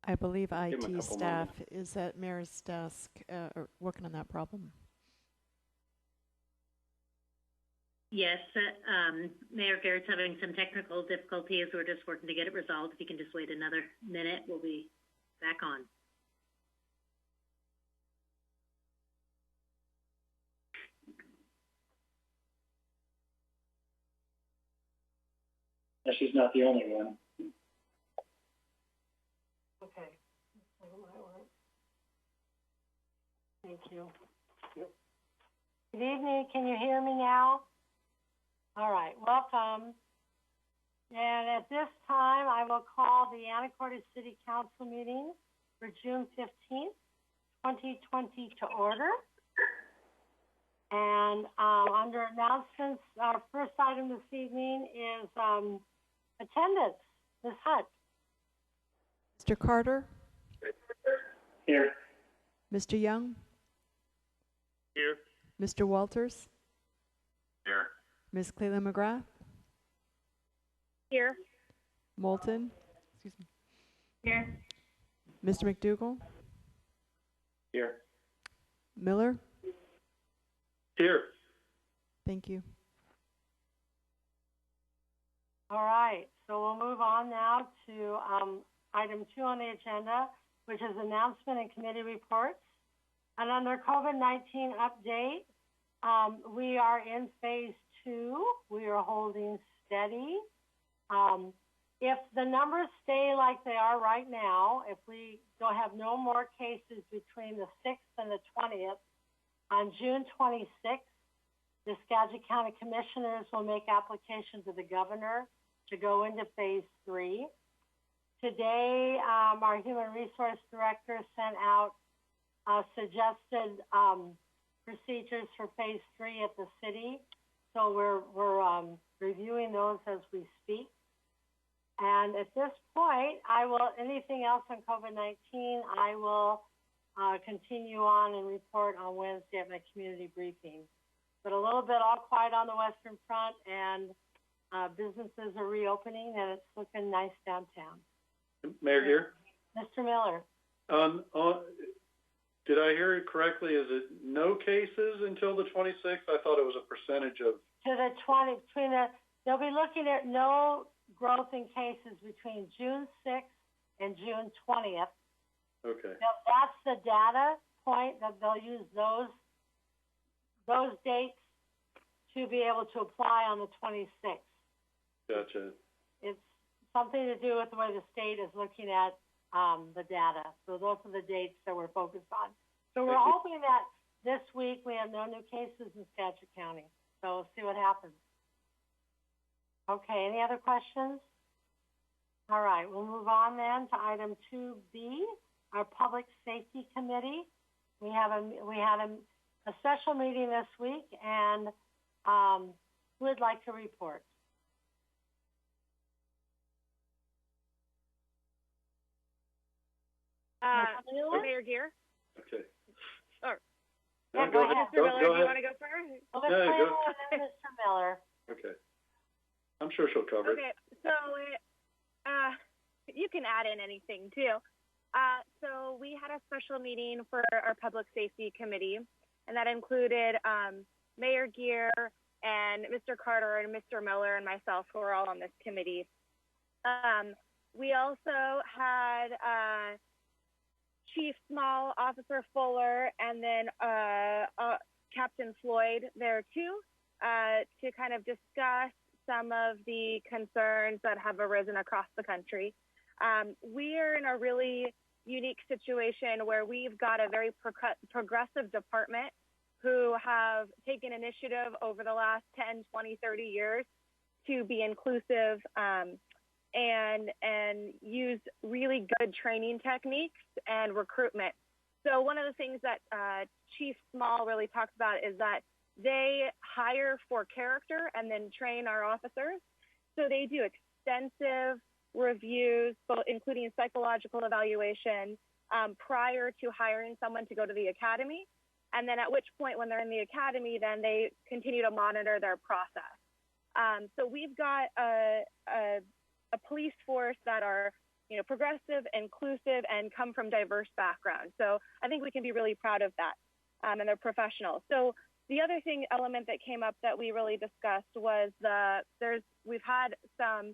I believe Give 'em a IT couple staff moments. is at Mayor's desk working on that problem. Yes, Mayor Garrett's having some technical difficulties. We're just working to get it resolved. If you can just wait another minute, we'll be back on. She's not the only one. Okay. Thank you. Good evening. Can you hear me now? All right. Welcome. And at this time, I will call the Anacortes City Council meeting for June 15th, 2020 to order. And under announcements, our first item this evening is attendance. Ms. Hutt. Mr. Carter? Here. Mr. Young? Here. Mr. Walters? Here. Ms. Cleland McGrath? Here. Moulton? Excuse me. Here. Mr. McDougall? Here. Miller? Here. Thank you. All right, so we'll move on now to item 2 on the agenda, which is announcement and committee reports. And under COVID-19 update, we are in phase 2. We are holding steady. If the numbers stay like they are right now, if we don't have no more cases between the 6th and the 20th, on June 26th, the Skagit County Commissioners will make application to the governor to go into phase 3. Today, our Human Resource Director sent out suggested procedures for phase 3 at the city. So we're reviewing those as we speak. And at this point, anything else on COVID-19, I will continue on and report on Wednesday at my community briefing. But a little bit all quiet on the Western Front, and businesses are reopening, and it's looking nice downtown. Mayor here. Mr. Miller. Did I hear it correctly? Is it no cases until the 26th? I thought it was a percentage of. To the 20, they'll be looking at no growth in cases between June 6th and June 20th. Okay. Now, that's the data point that they'll use those dates to be able to apply on the 26th. Gotcha. It's something to do with the way the state is looking at the data. So those are the dates that we're focused on. So we're hoping that this week we have no new cases in Skagit County. So we'll see what happens. Okay, any other questions? All right, we'll move on then to item 2B, our Public Safety Committee. We had a special meeting this week, and who would like to report? Mayor Gear. Okay. Yeah, go ahead. Mr. Miller, Go do you ahead. want to go first? Well, Yeah, Ms. go. Clayton and then Mr. Miller. Okay. I'm sure she'll cover it. Okay, so you can add in anything too. So we had a special meeting for our Public Safety Committee, and that included Mayor Gear and Mr. Carter and Mr. Miller and myself, who are all on this committee. We also had Chief Small, Officer Fuller, and then Captain Floyd there too, to kind of discuss some of the concerns that have arisen across the country. We are in a really unique situation where we've got a very progressive department who have taken initiative over the last 10, 20, 30 years to be inclusive and use really good training techniques and recruitment. So one of the things that Chief Small really talks about is that they hire for character and then train our officers. So they do extensive reviews, both including psychological evaluation, prior to hiring someone to go to the academy. And then at which point, when they're in the academy, then they continue to monitor their process. So we've got a police force that are progressive, inclusive, and come from diverse backgrounds. So I think we can be really proud of that, and they're professional. So the other element that came up that we really discussed was we've had some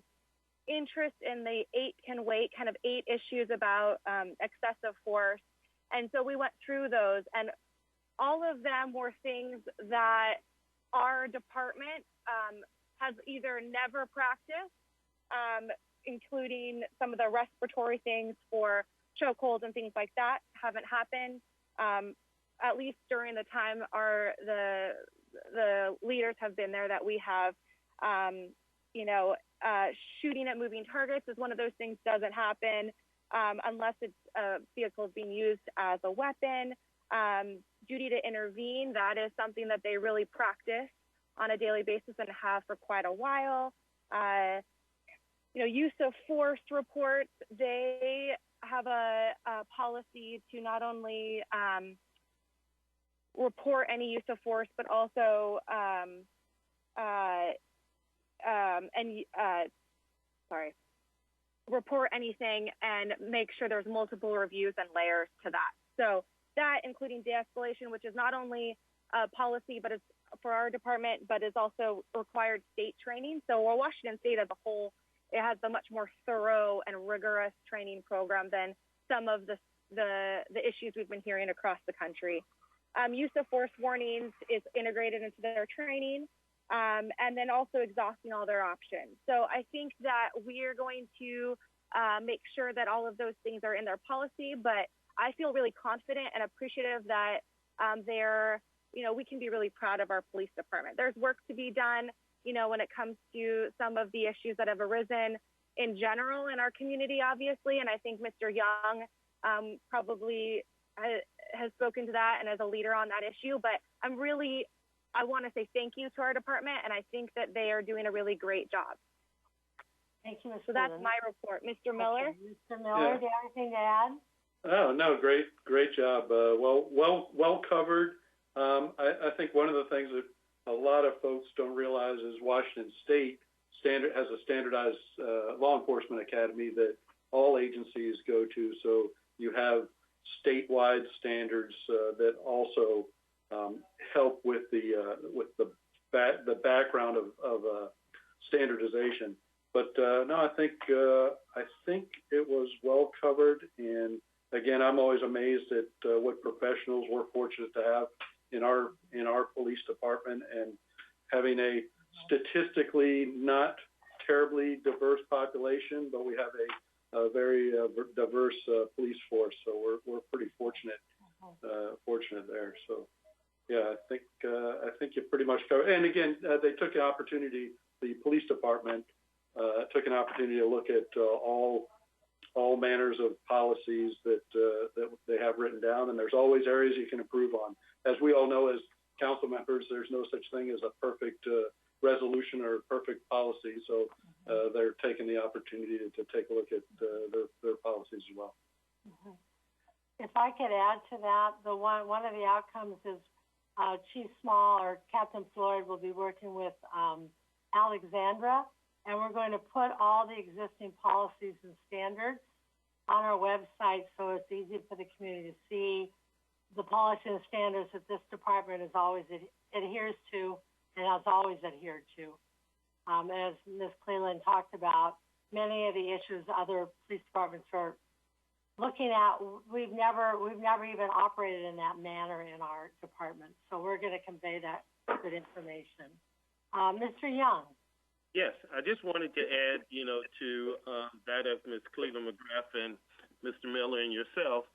interest in the 8 can wait, kind of 8 issues about excessive force. And so we went through those, and all of them were things that our department has either never practiced, including some of the respiratory things for chokeholds and things like that haven't happened, at least during the time the leaders have been there that we have. Shooting at moving targets is one of those things, doesn't happen unless it's vehicles being used as a weapon. Duty to intervene, that is something that they really practice on a daily basis and have for quite a while. Use of force reports, they have a policy to not only report any use of force, but also report anything and make sure there's multiple reviews and layers to that. So that, including de-escalation, which is not only a policy, but it's for our department, but is also required state training. So Washington State as a whole, it has a much more thorough and rigorous training program than some of the issues we've been hearing across the country. Use of force warnings is integrated into their training, and then also exhausting all their options. So I think that we're going to make sure that all of those things are in their policy, but I feel really confident and appreciative that we can be really proud of our police department. There's work to be done, when it comes to some of the issues that have arisen in general in our community, obviously. And I think Mr. Young probably has spoken to that and as a leader on that issue. But I want to say thank you to our department, and I think that they are doing a really great job. Thank you, Ms. So that's my report. Mr. Miller? Okay. Mr. Miller, do you have anything to add? Oh, no, great job. Well covered. I think one of the things that a lot of folks don't realize is Washington State has a standardized law enforcement academy that all agencies go to. So you have statewide standards that also help with the background of standardization. But no, I think it was well covered. And again, I'm always amazed at what professionals we're fortunate to have in our police department, and having a statistically not terribly diverse population, but we have a very diverse police force. So we're pretty fortunate there. So yeah, I think you pretty much covered. And again, they took the opportunity. The police department took an opportunity to look at all manners of policies that they have written down, and there's always areas you can improve on. As we all know, as council members, there's no such thing as a perfect resolution or perfect policy. So they're taking the opportunity to take a look at their policies as well. Mm-hmm. If I could add to that, one of the outcomes is Chief Small or Captain Floyd will be working with Alexandra, and we're going to put all the existing policies and standards on our website so it's easy for the community to see the policy and standards that this department is always adheres to and has always adhered to. As Ms. Cleland talked about, many of the issues other police departments are looking at, we've never even operated in that manner in our department. So we're going to convey that good information. Mr. Young. Yes, I just wanted to add, to that of Ms. Cleveland McGrath and Mr. Miller and yourself.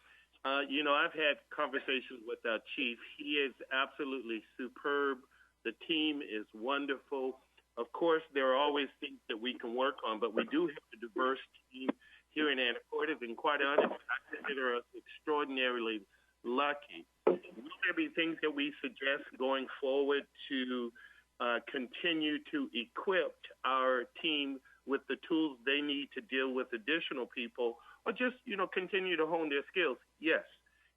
I've had conversations with our chief. He is absolutely superb. The team is wonderful. Of course, there are always things that we can work on, but we do have a diverse team here in Anacortes, and quite honestly, I consider us extraordinarily lucky. Will there be things that we suggest going forward to continue to equip our team with the tools they need to deal with additional people, or just, continue to hone their skills? Yes.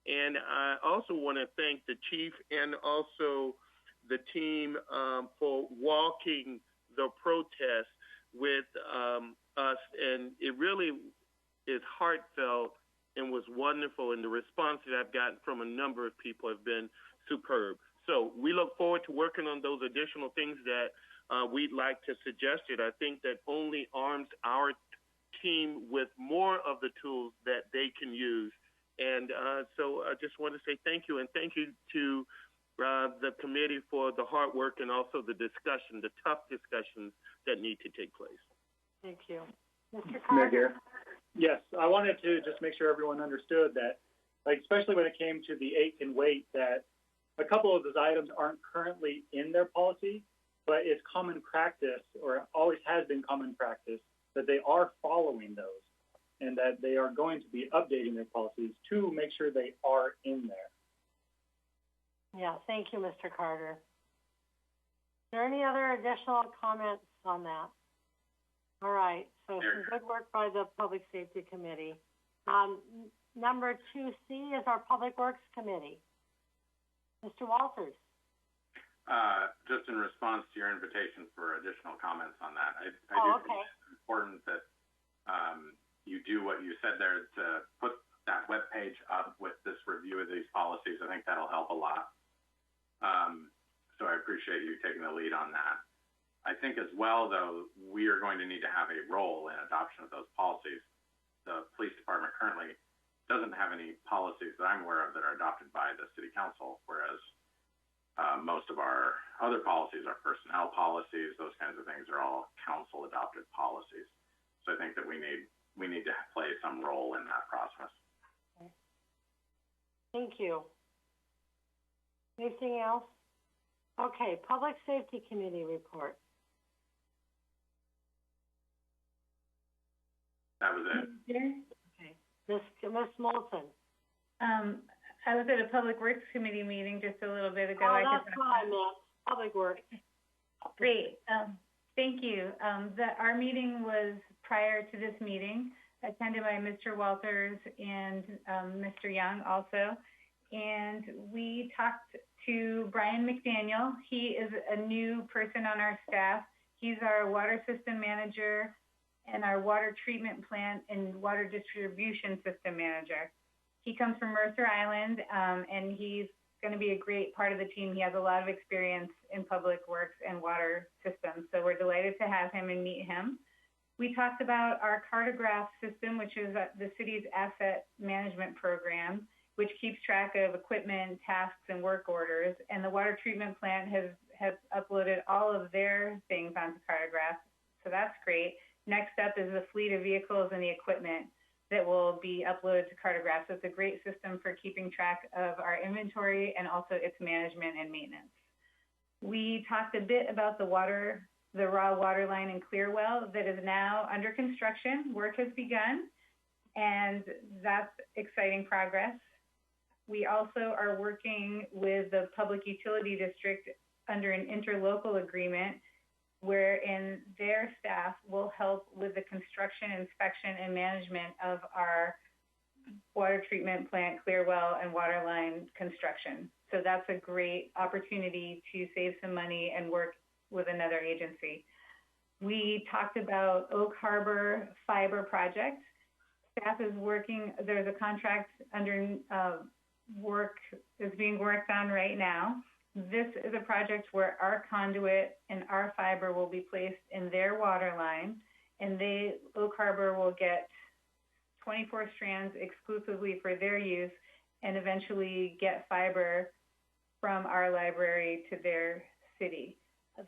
And I also want to thank the chief and also the team for walking the protest with us. And it really is heartfelt and was wonderful, and the response that I've gotten from a number of people have been superb. So we look forward to working on those additional things that we'd like to suggest. I think that only arms our team with more of the tools that they can use. And so I just want to say thank you, and thank you to the committee for the hard work and also the discussion, the tough discussions that need to take place. Thank you. Mr. Mayor Carter? Garrett? Yes, I wanted to just make sure everyone understood that, like, especially when it came to the 8 can wait, that a couple of those items aren't currently in their policy, but it's common practice, or always has been common practice, that they are following those and that they are going to be updating their policies to make sure they are in there. Yeah, thank you, Mr. Carter. Is there any other additional comments on that? All right, so some good work by the Public Safety Committee. Number 2C is our Public Works Committee. Mr. Walters. Just in response to your invitation for additional comments on that, I do think it's important that you do what you said there to put that web page up with this review of these policies. I think that'll help a lot. So I appreciate you taking the lead on that. I think as well, though, we are going to need to have a role in adoption of those policies. The police department currently doesn't have any policies that I'm aware of that are adopted by the city council, whereas most of our other policies, our personnel policies, those kinds of things are all council adopted policies. So I think that we need to play some role in that process. Okay. Thank you. Anything else? Okay, Public Safety Committee report. That was it. Okay. Ms. Moulton. I was at a Public Works Committee meeting just a little bit ago. Oh, that's what I meant. Public Works. Great. Thank you. Our meeting was prior to this meeting, attended by Mr. Walters and Mr. Young also. And we talked to Brian McDaniel. He is a new person on our staff. He's our water system manager and our water treatment plant and water distribution system manager. He comes from Mercer Island, and he's going to be a great part of the team. He has a lot of experience in public works and water systems, so we're delighted to have him and meet him. We talked about our cartograph system, which is the city's asset management program, which keeps track of equipment, tasks, and work orders. And the water treatment plant has uploaded all of their things onto cartograph, so that's great. Next up is the fleet of vehicles and the equipment that will be uploaded to cartograph. So it's a great system for keeping track of our inventory and also its management and maintenance. We talked a bit about the raw water line in Clearwell that is now under construction. Work has begun, and that's exciting progress. We also are working with the Public Utility District under an interlocal agreement wherein their staff will help with the construction, inspection, and management of our water treatment plant, Clearwell, and water line construction. So that's a great opportunity to save some money and work with another agency. We talked about Oak Harbor fiber project. Staff is working, there's a contract under work is being worked on right now. This is a project where our conduit and our fiber will be placed in their water line, and Oak Harbor will get 24 strands exclusively for their use, and eventually get fiber from our library to their city.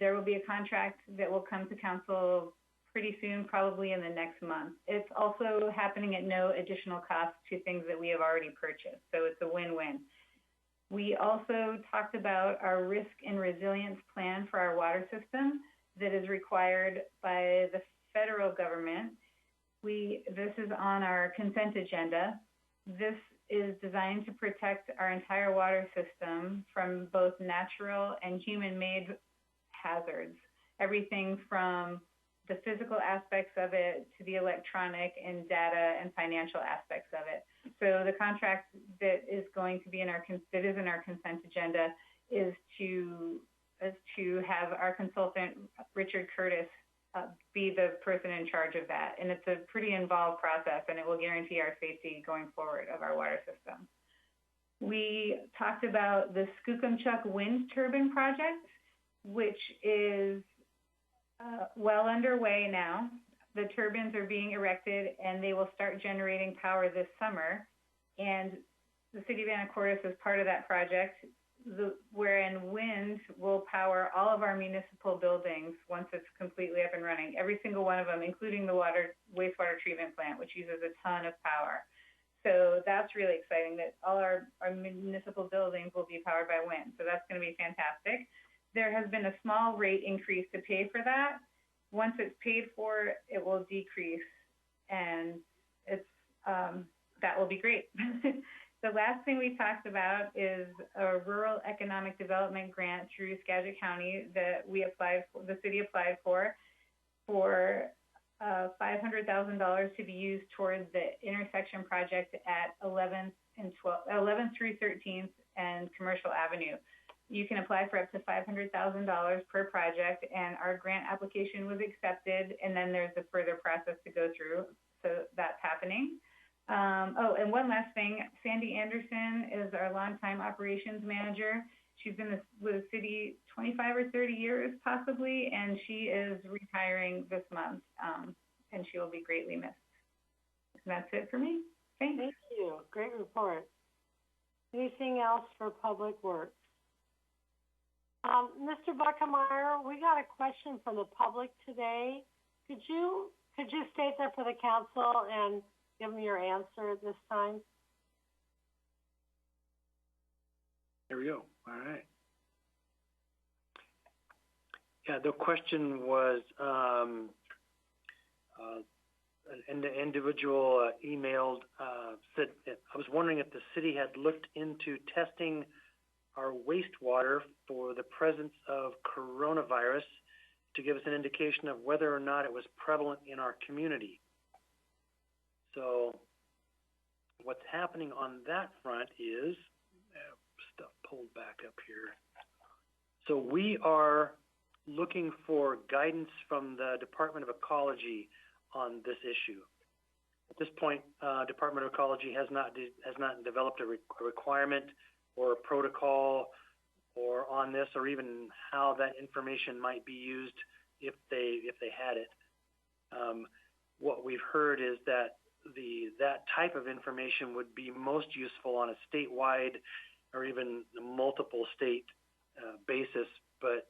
There will be a contract that will come to council pretty soon, probably in the next month. It's also happening at no additional cost to things that we have already purchased, so it's a win-win. We also talked about our risk and resilience plan for our water system that is required by the federal government. This is on our consent agenda. This is designed to protect our entire water system from both natural and human-made hazards, everything from the physical aspects of it to the electronic and data and financial aspects of it. So the contract that is going to be in our consent agenda is to have our consultant Richard Curtis be the person in charge of that. And it's a pretty involved process, and it will guarantee our safety going forward of our water system. We talked about the Skookumchuck wind turbine project, which is well underway now. The turbines are being erected, and they will start generating power this summer. And the city of Anacortes is part of that project, wherein wind will power all of our municipal buildings once it's completely up and running. Every single one of them, including the wastewater treatment plant, which uses a ton of power. So that's really exciting that all our municipal buildings will be powered by wind. So that's going to be fantastic. There has been a small rate increase to pay for that. Once it's paid for, it will decrease, and that will be great. The last thing we talked about is a rural economic development grant through Skagit County that the city applied for $500,000 to be used towards the intersection project at 11th through 13th and Commercial Avenue. You can apply for up to $500,000 per project, and our grant application was accepted, and then there's a further process to go through. So that's happening. And one last thing, Sandy Anderson is our longtime operations manager. She's been with the city 25 or 30 years possibly, and she is retiring this month, and she will be greatly missed. And that's it for me. Thanks. Thank you. Great report. Anything else for Public Works? Mr. Buckemeyer, we got a question from the public today. Could you state that for the council and give me your answer at this time? There we go. All right. Yeah, the question was, an individual emailed, said, I was wondering if the city had looked into testing our wastewater for the presence of coronavirus to give us an indication of whether or not it was prevalent in our community. So what's happening on that front is, stuff pulled back up here. So we are looking for guidance from the Department of Ecology on this issue. At this point, Department of Ecology has not developed a requirement or a protocol or on this, or even how that information might be used if they had it. What we've heard is that that type of information would be most useful on a statewide or even multiple state basis, but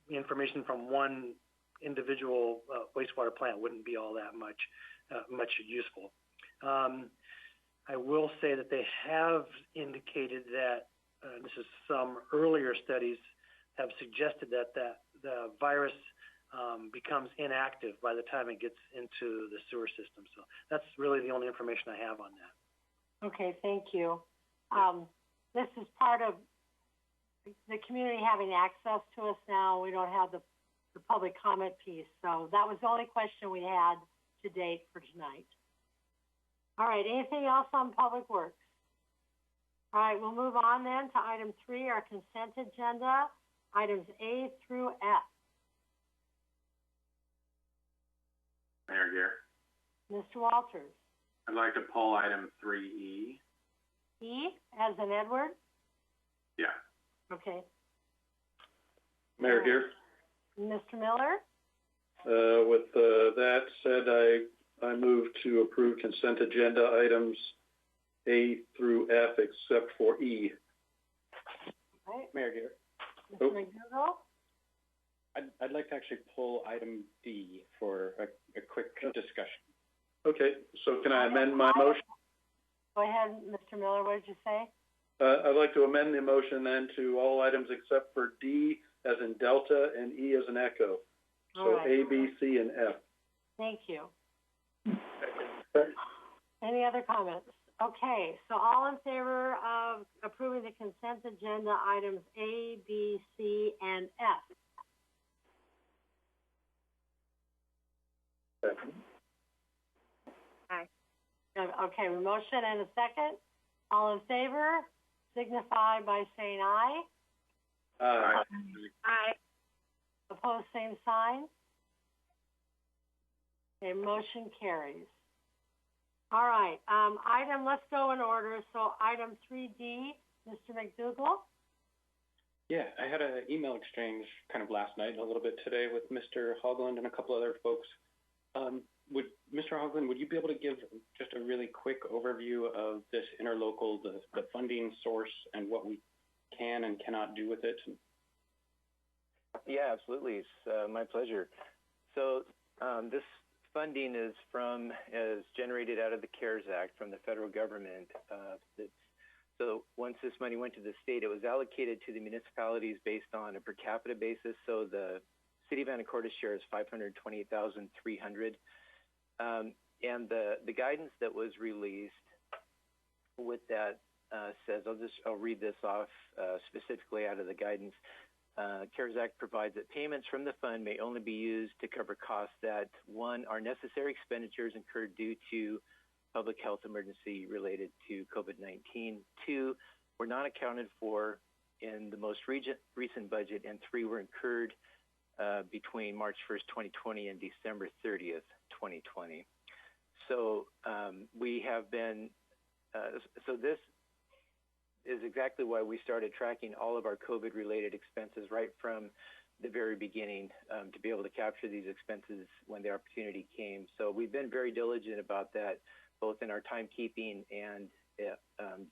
information from one individual wastewater plant wouldn't be all that much useful. I will say that they have indicated that this is some earlier studies have suggested that the virus becomes inactive by the time it gets into the sewer system. So that's really the only information I have on that. Okay, thank you. This is part of the community having access to us now. We don't have the public comment piece. So that was the only question we had to date for tonight. All right, anything else on Public Works? All right, we'll move on then to item 3, our consent agenda, items A through F. Mayor Gear. Mr. Walters. I'd like to pull item 3E. E, as in Edward? Yeah. Okay. Mayor Gear. Mr. Miller? With that said, I move to approve consent agenda items A through F except for E. Right. Mayor Gear. Mr. McDougall? I'd like to actually pull item D for a quick discussion. Okay, so can I amend my motion? Go ahead, Mr. Miller, what did you say? I'd like to amend the motion then to all items except for D as in Delta and E as in Echo. So right. A, B, C, and F. Thank you. Any other comments? Okay, so all in favor of approving the consent agenda items A, B, C, and F? Aye. Okay, a motion and a second. All in favor, signify by saying aye. Aye. Aye. Opposed, same sign. Okay, motion carries. All right, let's go in order. So item 3D, Mr. McDougall? Yeah, I had an email exchange kind of last night and a little bit today with Mr. Hogland and a couple other folks. Mr. Hogland, would you be able to give just a really quick overview of this interlocal, the funding source, and what we can and cannot do with it? Yeah, absolutely. It's my pleasure. So this funding is generated out of the CARES Act from the federal government. So once this money went to the state, it was allocated to the municipalities based on a per capita basis. So the city of Anacortes share is $528,300. And the guidance that was released with that says, I'll read this off specifically out of the guidance. CARES Act provides that payments from the fund may only be used to cover costs that, one, are necessary expenditures incurred due to public health emergency related to COVID-19, two, were not accounted for in the most recent budget, and three, were incurred between March 1st, 2020 and December 30th, 2020. So we have been, so this is exactly why we started tracking all of our COVID-related expenses right from the very beginning to be able to capture these expenses when the opportunity came. So we've been very diligent about that, both in our timekeeping and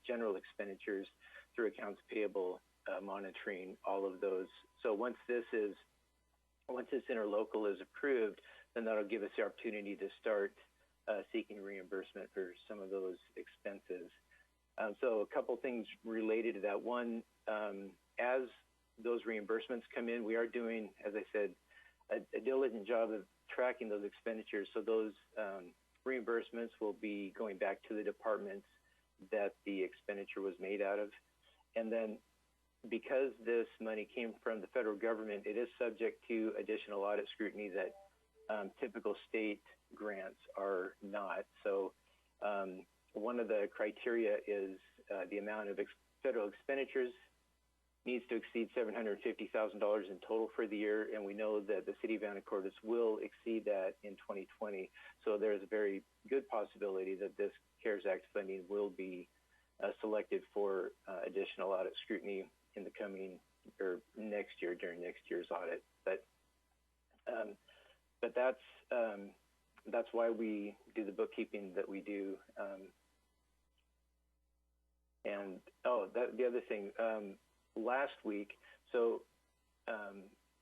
general expenditures through accounts payable, monitoring all of those. So once this interlocal is approved, then that'll give us the opportunity to start seeking reimbursement for some of those expenses. So a couple things related to that. One, as those reimbursements come in, we are doing, as I said, a diligent job of tracking those expenditures. So those reimbursements will be going back to the departments that the expenditure was made out of. And then because this money came from the federal government, it is subject to additional audit scrutiny that typical state grants are not. So one of the criteria is the amount of federal expenditures needs to exceed $750,000 in total for the year, and we know that the city of Anacortes will exceed that in 2020. So there's a very good possibility that this CARES Act funding will be selected for additional audit scrutiny in the coming or next year during next year's audit. But that's why we do the bookkeeping that we do. The other thing. Last week, so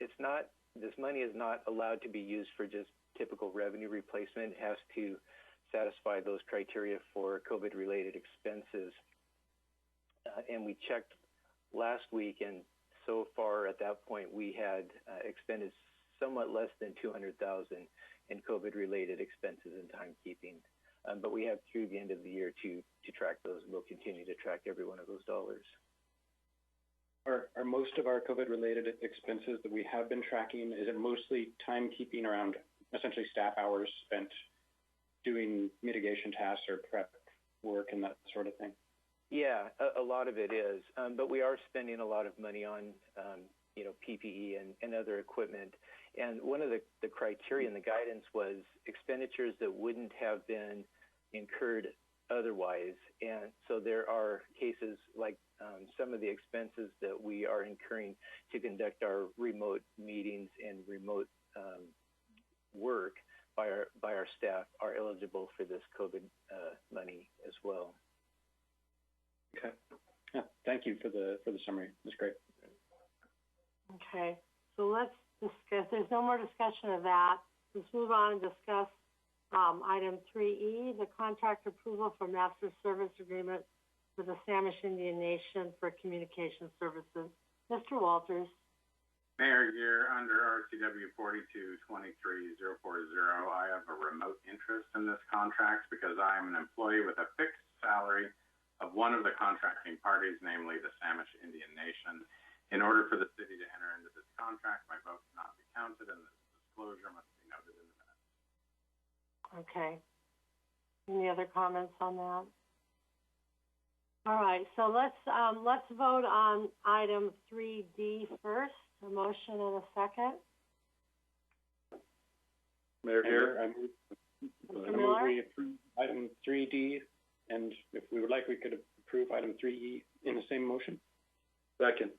this money is not allowed to be used for just typical revenue replacement. It has to satisfy those criteria for COVID-related expenses. And we checked last week, and so far at that point, we had expended somewhat less than $200,000 in COVID-related expenses and timekeeping. But we have through the end of the year to track those, and we'll continue to track every one of those dollars. Are most of our COVID-related expenses that we have been tracking, is it mostly timekeeping around essentially staff hours spent doing mitigation tasks or prep work and that sort of thing? Yeah, a lot of it is. But we are spending a lot of money on, PPE and other equipment. And one of the criteria in the guidance was expenditures that wouldn't have been incurred otherwise. And so there are cases like some of the expenses that we are incurring to conduct our remote meetings and remote work by our staff are eligible for this COVID money as well. Okay. Yeah, thank you for the summary. That's great. Okay, so let's discuss. There's no more discussion of that. Let's move on and discuss item 3E, the contract approval for master service agreement with the Samish Indian Nation for communication services. Mr. Walters. Mayor Gear, under RCW 4223040, I have a remote interest in this contract because I am an employee with a fixed salary of one of the contracting parties, namely the Samish Indian Nation. In order for the city to enter into this contract, my vote cannot be counted, and this disclosure must be noted in the minutes. Okay. Any other comments on that? All right, so let's vote on item 3D first. A motion and a second. Mayor Gear? I move we approve item 3D, and if we would like, we could approve item 3E in the same motion. Second.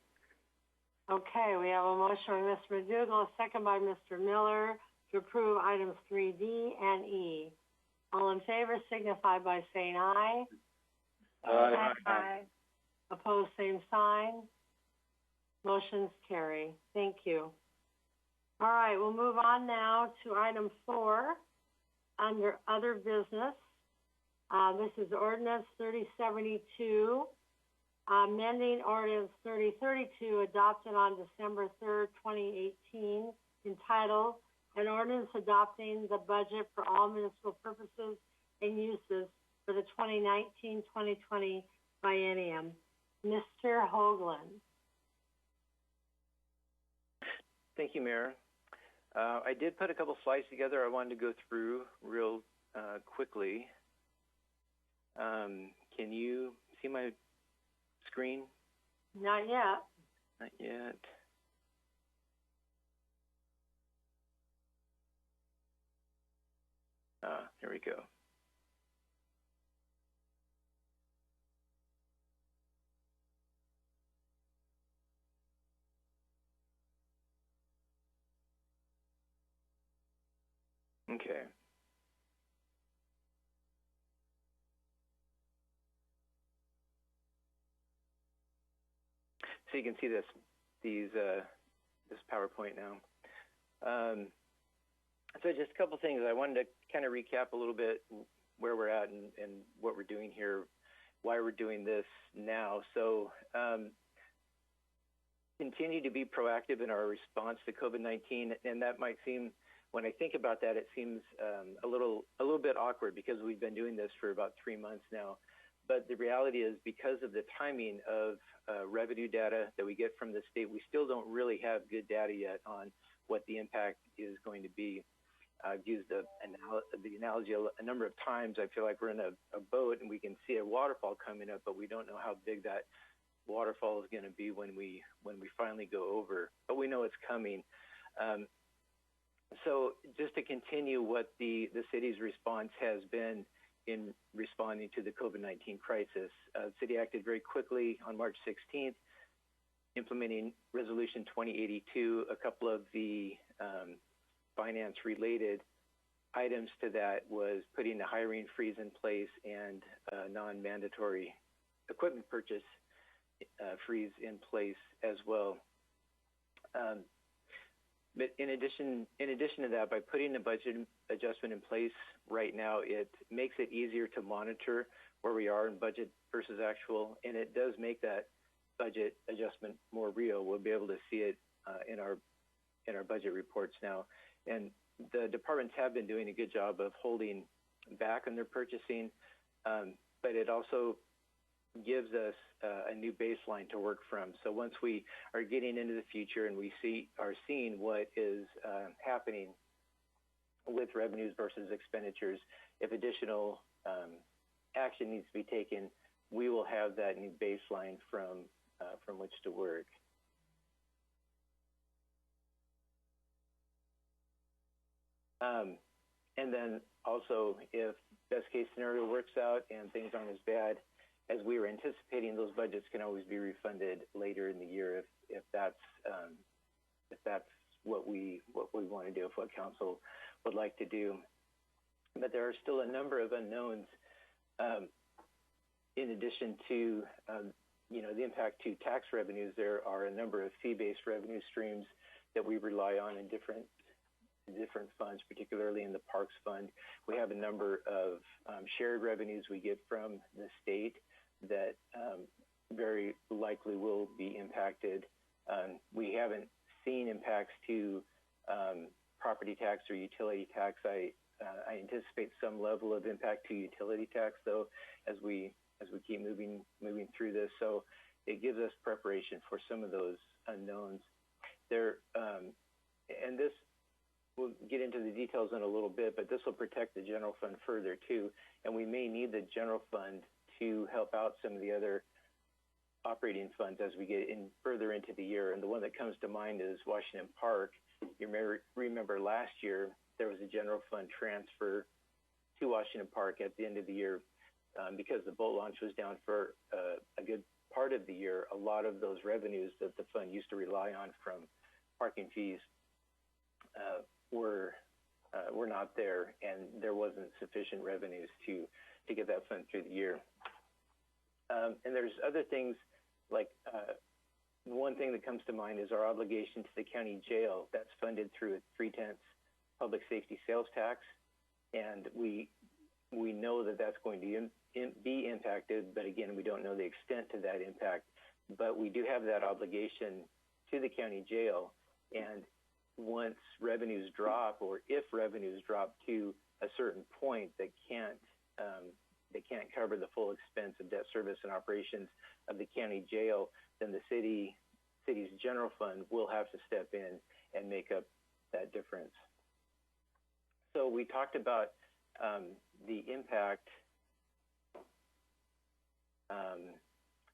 Okay, we have a motion by Mr. McDougall, a second by Mr. Miller to approve items 3D and E. All in favor signify by saying aye. Aye. Aye. Opposed, same sign. Motion's carry. Thank you. All right, we'll move on now to item 4 under other business. This is ordinance 3072, amending ordinance 3032 adopted on December 3rd, 2018, entitled an ordinance adopting the budget for all municipal purposes and uses for the 2019-2020 biennium. Mr. Hoagland. Thank you, Mayor. I did put a couple slides together I wanted to go through real quickly. Can you see my screen? Not yet. Not yet. Here we go. Okay. So you can see this PowerPoint now. So just a couple things. I wanted to kind of recap a little bit where we're at and what we're doing here, why we're doing this now. So continue to be proactive in our response to COVID-19, and that might seem, when I think about that, it seems a little bit awkward because we've been doing this for about 3 months now. But the reality is, because of the timing of revenue data that we get from the state, we still don't really have good data yet on what the impact is going to be. I've used the analogy a number of times. I feel like we're in a boat and we can see a waterfall coming up, but we don't know how big that waterfall is going to be when we finally go over. But we know it's coming. So just to continue what the city's response has been in responding to the COVID-19 crisis, the city acted very quickly on March 16th, implementing Resolution 2082. A couple of the finance-related items to that was putting a hiring freeze in place and non-mandatory equipment purchase freeze in place as well. But in addition to that, by putting a budget adjustment in place right now, it makes it easier to monitor where we are in budget versus actual, and it does make that budget adjustment more real. We'll be able to see it in our budget reports now. And the departments have been doing a good job of holding back on their purchasing, but it also gives us a new baseline to work from. So once we are getting into the future and we are seeing what is happening with revenues versus expenditures, if additional action needs to be taken, we will have that new baseline from which to work. And then also, if best case scenario works out and things aren't as bad as we were anticipating, those budgets can always be refunded later in the year if that's what we want to do, if what council would like to do. But there are still a number of unknowns in addition to the impact to tax revenues. There are a number of fee-based revenue streams that we rely on in different funds, particularly in the Parks Fund. We have a number of shared revenues we get from the state that very likely will be impacted. We haven't seen impacts to property tax or utility tax. I anticipate some level of impact to utility tax, though, as we keep moving through this. So it gives us preparation for some of those unknowns. And this, we'll get into the details in a little bit, but this will protect the general fund further too. And we may need the general fund to help out some of the other operating funds as we get further into the year. And the one that comes to mind is Washington Park. You may remember last year there was a general fund transfer to Washington Park at the end of the year. Because the boat launch was down for a good part of the year, a lot of those revenues that the fund used to rely on from parking fees were not there, and there wasn't sufficient revenues to get that fund through the year. And there's other things like one thing that comes to mind is our obligation to the county jail. That's funded through a 3/10 public safety sales tax, and we know that that's going to be impacted, but again, we don't know the extent to that impact. But we do have that obligation to the county jail, and once revenues drop, or if revenues drop to a certain point that can't cover the full expense of debt service and operations of the county jail, then the city's general fund will have to step in and make up that difference. So we talked about the impact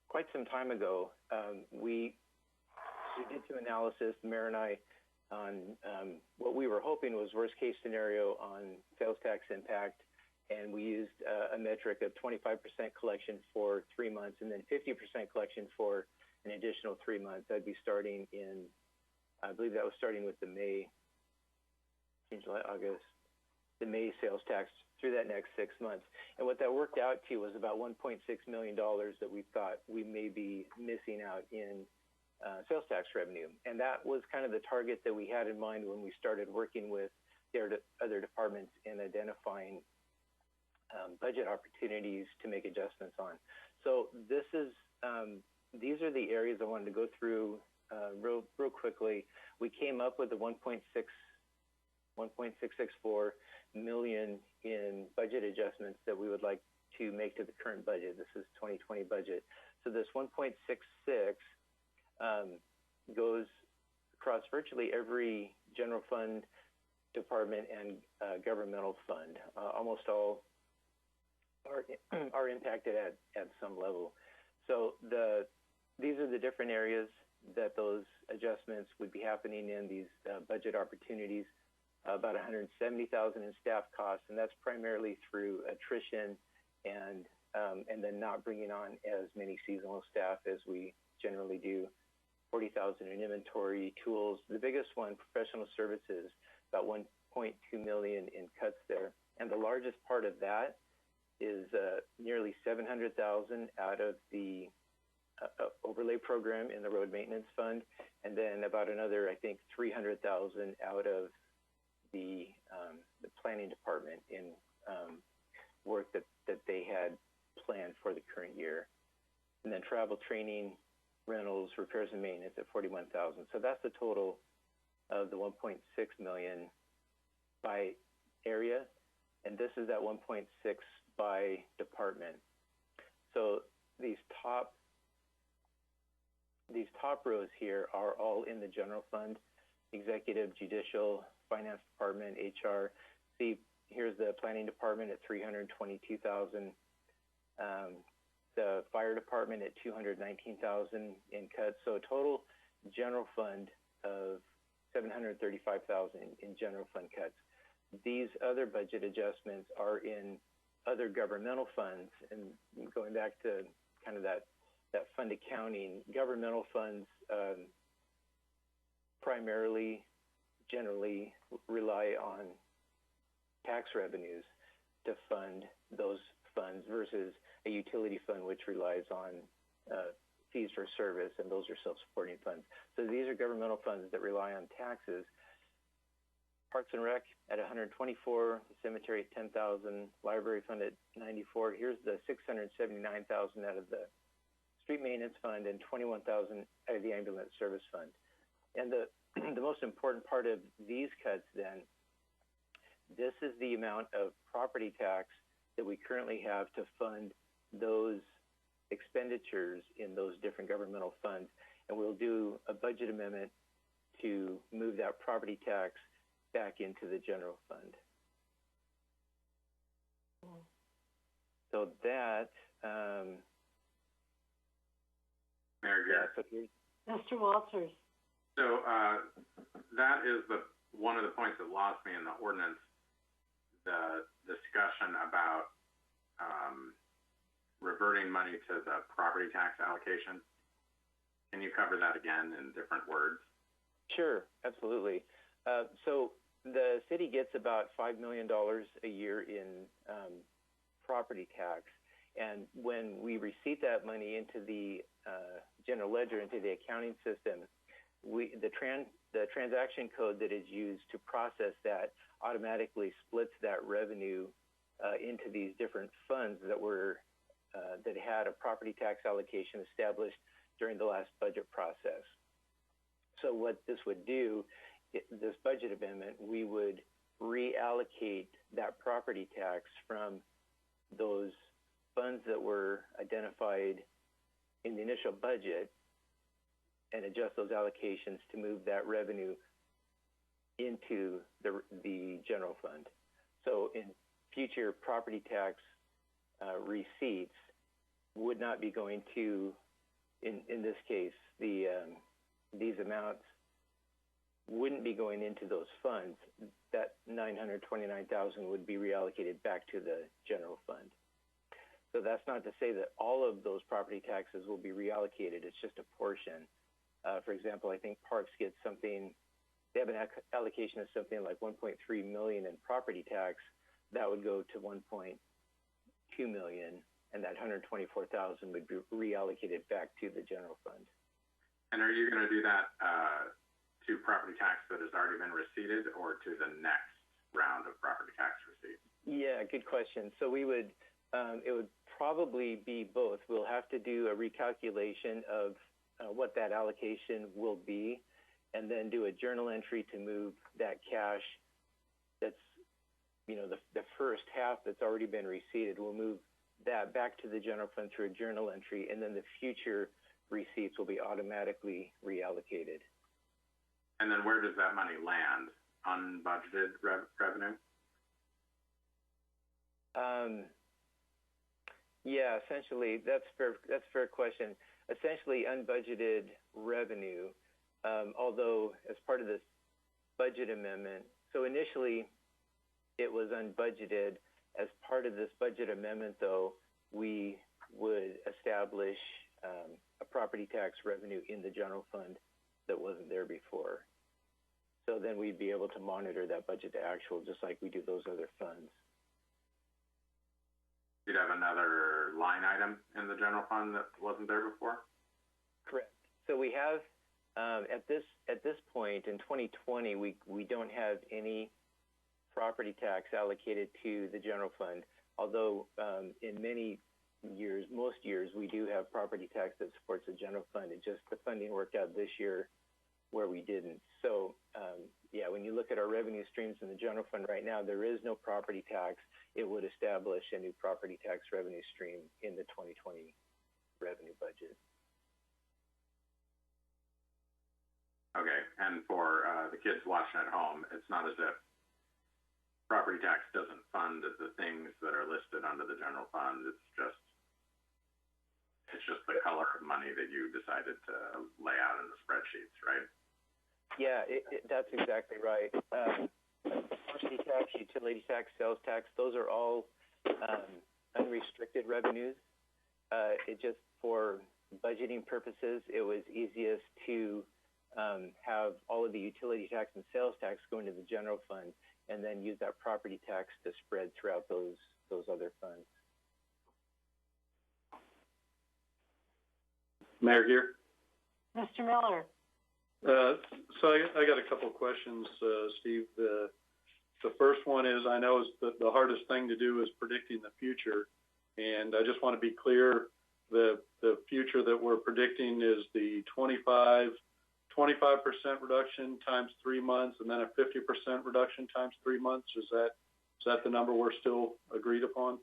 quite some time ago. We did some analysis, the mayor and I, on what we were hoping was worst case scenario on sales tax impact, and we used a metric of 25% collection for 3 months and then 50% collection for an additional 3 months. That'd be starting in, I believe that was starting with the May, July, August, the May sales tax through that next 6 months. And what that worked out to was about $1.6 million that we thought we may be missing out in sales tax revenue. And that was kind of the target that we had in mind when we started working with the other departments in identifying budget opportunities to make adjustments on. So this is, these are the areas I wanted to go through real quickly. We came up with the 1.664 million in budget adjustments that we would like to make to the current budget. This is 2020 budget. So this 1.66 goes across virtually every general fund department and governmental fund. Almost all are impacted at some level. So these are the different areas that those adjustments would be happening in, these budget opportunities. About $170,000 in staff costs, and that's primarily through attrition and then not bringing on as many seasonal staff as we generally do. $40,000 in inventory, tools. The biggest one, professional services, about $1.2 million in cuts there, and the largest part of that is nearly $700,000 out of the overlay program in the road maintenance fund, and then about another, I think, $300,000 out of the planning department in work that they had planned for the current year. And then travel, training, rentals, repairs and maintenance at $41,000. So that's the total of the 1.6 million by area, and this is that 1.6 by department. So these top rows here are all in the general fund: executive, judicial, finance department, HR. See, here's the planning department at $322,000. The fire department at $219,000 in cuts. So a total general fund of $735,000 in general fund cuts. These other budget adjustments are in other governmental funds, and going back to kind of that fund accounting, governmental funds primarily, generally rely on tax revenues to fund those funds versus a utility fund which relies on fees for service, and those are self-supporting funds. So these are governmental funds that rely on taxes. Parks and Rec at $124,000, the cemetery at $10,000, library fund at $94,000. Here's the $679,000 out of the street maintenance fund and $21,000 out of the ambulance service fund. And the most important part of these cuts then, this is the amount of property tax that we currently have to fund those expenditures in those different governmental funds. And we'll do a budget amendment to move that property tax back into the general fund. So that, Mayor Garrett. Mr. Walters. So that is one of of the points that lost me in the ordinance, the discussion about reverting money to the property tax allocation. Can you cover that again in different words? Sure, absolutely. So the city gets about $5 million a year in property tax. And when we receipt that money into the general ledger, into the accounting system, the transaction code that is used to process that automatically splits that revenue into these different funds that had a property tax allocation established during the last budget process. So what this would do, this budget amendment, we would reallocate that property tax from those funds that were identified in the initial budget and adjust those allocations to move that revenue into the general fund. So in future property tax receipts would not be going to, in this case, these amounts wouldn't be going into those funds. That $929,000 would be reallocated back to the general fund. So that's not to say that all of those property taxes will be reallocated. It's just a portion. For example, I think Parks gets something, they have an allocation of something like $1.3 million in property tax. That would go to $1.2 million, and that $124,000 would be reallocated back to the general fund. And are you going to do that to property tax that has already been receipted, or to the next round of property tax receipts? Yeah, good question. So we would, it would probably be both. We'll have to do a recalculation of what that allocation will be, and then do a journal entry to move that cash that's, the first half that's already been receipted. We'll move that back to the general fund through a journal entry, and then the future receipts will be automatically reallocated. And then where does that money land? Unbudgeted revenue? Yeah, essentially, that's a fair question. Essentially, unbudgeted revenue, although as part of this budget amendment, so initially it was unbudgeted. As part of this budget amendment, though, we would establish a property tax revenue in the general fund that wasn't there before. So then we'd be able to monitor that budget to actual, just like we do those other funds. You'd have another line item in the general fund that wasn't there before? Correct. So we have, at this point in 2020, we don't have any property tax allocated to the general fund, although in many years, most years, we do have property tax that supports the general fund. It just, the funding worked out this year where we didn't. So yeah, when you look at our revenue streams in the general fund right now, there is no property tax. It would establish a new property tax revenue stream in the 2020 revenue budget. Okay, and for the kids watching at home, it's not as if property tax doesn't fund the things that are listed under the general fund. It's just the color of money that you decided to lay out in the spreadsheets, right? Yeah, that's exactly right. Property tax, utility tax, sales tax, those are all unrestricted revenues. It just, for budgeting purposes, it was easiest to have all of the utility tax and sales tax go into the general fund, and then use that property tax to spread throughout those other funds. Mayor Gear? Mr. Miller? So I got a couple of questions, Steve. The first one is, I know the hardest thing to do is predicting the future, and I just want to be clear, the future that we're predicting is the 25% reduction times 3 months, and then a 50% reduction times 3 months. Is that the number we're still agreed upon?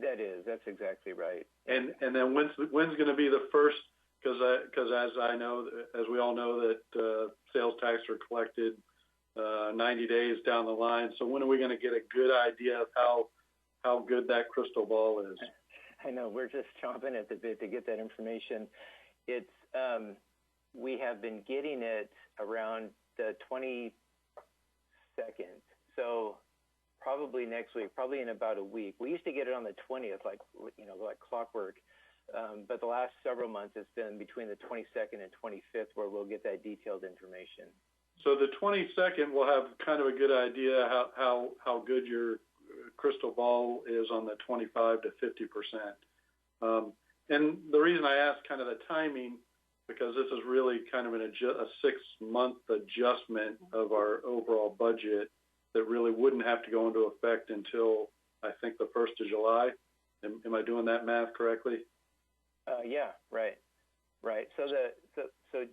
That's exactly right. And then when's going to be the first? Because as we all know, that sales tax are collected 90 days down the line. So when are we going to get a good idea of how good that crystal ball is? I know, we're just chomping at the bit to get that information. It's we have been getting it around the 22nd probably next week, probably in about a week. We used to get it on the 20th, like clockwork. But the last several months, it's been between the 22nd and 25th where we'll get that detailed information. So the 22nd, we'll have kind of a good idea how good your crystal ball is on the 25 to 50%. And the reason I asked kind of the timing, because this is really kind of a 6-month adjustment of our overall budget that really wouldn't have to go into effect until, I think, the 1st of July. Am I doing that math correctly? Yeah, right. So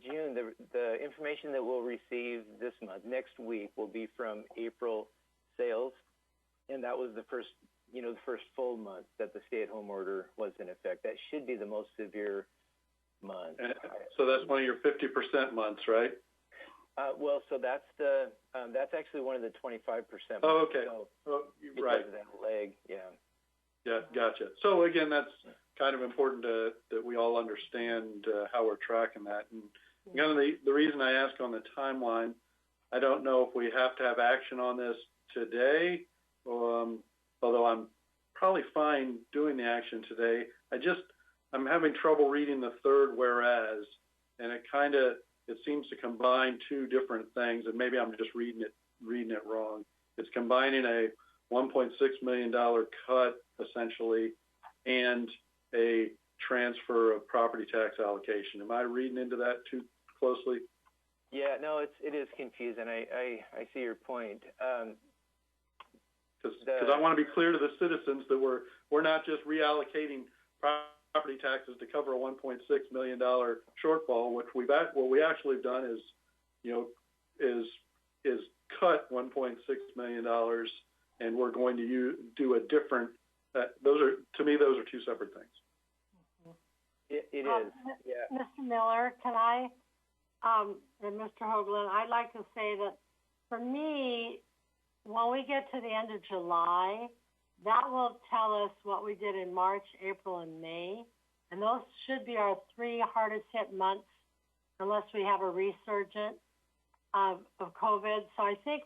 June, the information that we'll receive this month, next week, will be from April sales, and that was the first full month that the stay-at-home order was in effect. That should be the most severe month. So that's one of your 50% months, right? Well, so that's actually one of the 25% months. Oh, okay. So right. Because of that leg, yeah. Yeah, gotcha. So again, that's kind of important that we all understand how we're tracking that. And again, the reason I ask on the timeline, I don't know if we have to have action on this today, although I'm probably fine doing the action today. I'm having trouble reading the third whereas, and it seems to combine two different things, and maybe I'm just reading it wrong. It's combining a $1.6 million cut, essentially, and a transfer of property tax allocation. Am I reading into that too closely? Yeah, no, it is confusing. I see your point. Because I want to be clear to the citizens that we're not just reallocating property taxes to cover a $1.6 million shortfall. What we actually have done is cut $1.6 million, and we're going to do a different. To me, those are two separate things. It is. Yeah. Mr. Miller, can I, and Mr. Hoagland, I'd like to say that for me, when we get to the end of July, that will tell us what we did in March, April, and May. And those should be our 3 hardest hit months, unless we have a resurgence of COVID. So I think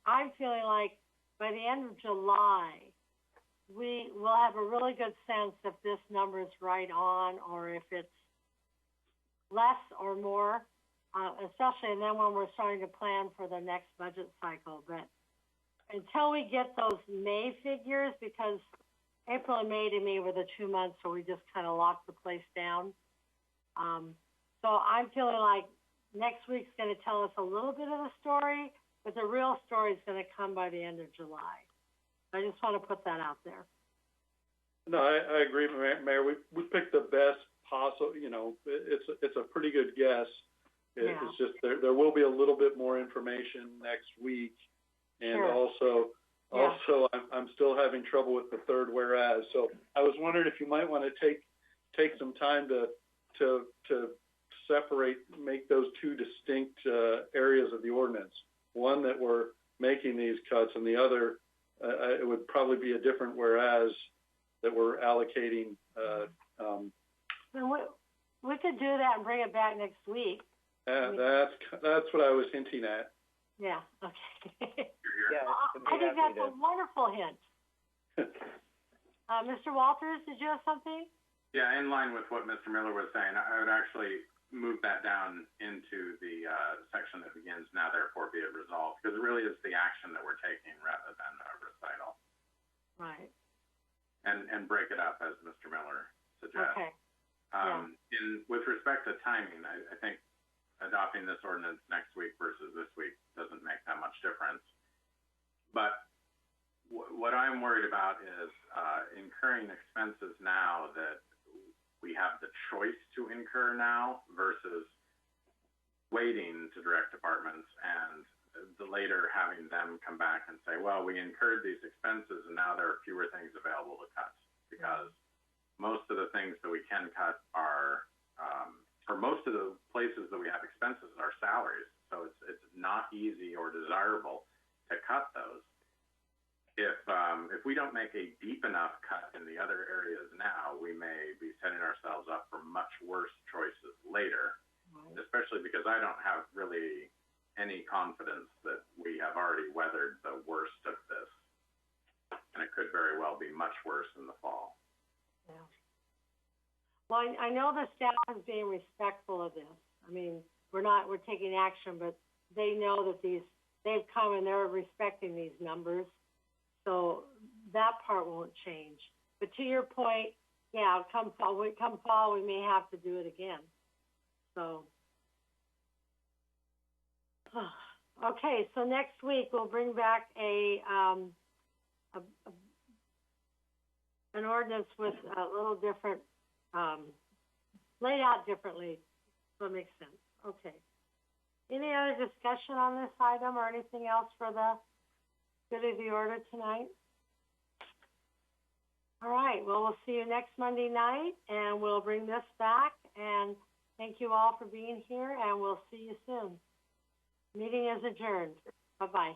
I'm feeling like by the end of July, we will have a really good sense if this number is right on or if it's less or more, especially and then when we're starting to plan for the next budget cycle. But until we get those May figures, because April and May to me were the 2 months where we just kind of locked the place down. So I'm feeling like next week's going to tell us a little bit of the story, but the real story is going to come by the end of July. I just want to put that out there. No, I agree, Mayor. We picked the best possible. It's a pretty good guess. It's just there will be a little bit more information next week, and also I'm still having trouble with the third whereas. So I was wondering if you might want to take some time to separate, make those two distinct areas of the ordinance. One that we're making these cuts, and the other. It would probably be a different whereas that we're allocating. We could do that and bring it back next week. That's what I was hinting at. Yeah. Okay. Yeah, I think that's a wonderful hint. Mr. Walters, did you have something? Yeah, in line with what Mr. Miller was saying, I would actually move that down into the section that begins "now therefore be it resolved," because it really is the action that we're taking rather than a recital. Right. And break it up as Mr. Miller suggests. Okay. With respect to timing, I think adopting this ordinance next week versus this week doesn't make that much difference. But what I'm worried about is incurring expenses now that we have the choice to incur now versus waiting to direct departments and the later having them come back and say, well, we incurred these expenses and now there are fewer things available to cut, because most of the things that we can cut are, or most of the places that we have expenses are salaries. So it's not easy or desirable to cut those. If we don't make a deep enough cut in the other areas now, we may be setting ourselves up for much worse choices later, especially because I don't have really any confidence that we have already weathered the worst of this. it'll be much worse in the fall. Yeah. Well, I know the staff is being respectful of this. I mean, we're taking action, but they know that they've come and they're respecting these numbers. So that part won't change. But to your point, yeah, come fall, we may have to do it again. So, okay, so next week we'll bring back an ordinance with a little different, laid out differently, so it makes sense. Okay. Any other discussion on this item or anything else for the good of the order tonight? All right, well, we'll see you next Monday night, and we'll bring this back, and thank you all for being here, and we'll see you soon. Meeting is adjourned. Bye-bye.